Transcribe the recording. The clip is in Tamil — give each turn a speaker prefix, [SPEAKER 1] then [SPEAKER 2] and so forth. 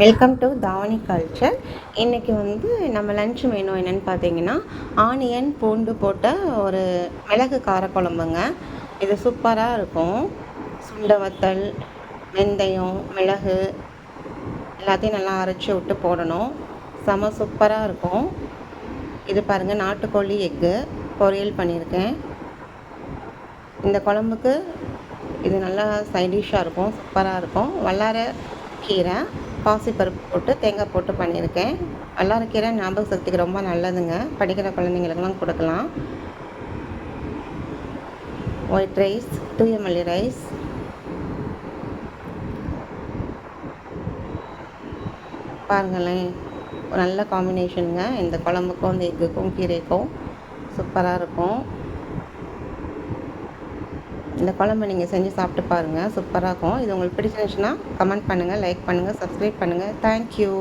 [SPEAKER 1] வெல்கம் டு தாவணி கல்ச்சர். இன்றைக்கி நம்ம லன்ச் மெனு என்னென்னு பார்த்தீங்கன்னா, ஆனியன் பூண்டு போட்ட ஒரு மிளகு காரக்குழம்புங்க. இது சூப்பராக இருக்கும். சுண்டை வத்தல், வெந்தயம், மிளகு எல்லாத்தையும் நல்லா அரைச்சி விட்டு போடணும். செம சூப்பராக இருக்கும். இது பாருங்கள், நாட்டுக்கோழி எக்கு பொரியல் பண்ணியிருக்கேன். இந்த குழம்புக்கு இது நல்லா சைடிஷ்ஷாக இருக்கும், சூப்பராக இருக்கும். வல்லார கீரை, பாசிப்பருப்பு போட்டு தேங்காய் போட்டு பண்ணியிருக்கேன். வல்லாரக்கீரை ஞாபக சக்திக்கு ரொம்ப நல்லதுங்க. படிக்கிற குழந்தைங்களுக்கெல்லாம் கொடுக்கலாம். ஒயிட் ரைஸ், தூய மல்லி ரைஸ், பாருங்களேன், நல்ல காம்பினேஷனுங்க. இந்த குழம்புக்கும் இந்த எக்குக்கும் கீரைக்கும் சூப்பராக இருக்கும். இந்த குழம்பு நீங்கள் செஞ்சு சாப்பிட்டு பாருங்கள், சூப்பராக இருக்கும். இது உங்களுக்கு பிடிச்சிருந்துச்சுன்னா கமெண்ட் பண்ணுங்கள், லைக் பண்ணுங்கள், சப்ஸ்கிரைப் பண்ணுங்கள். தேங்க்யூ.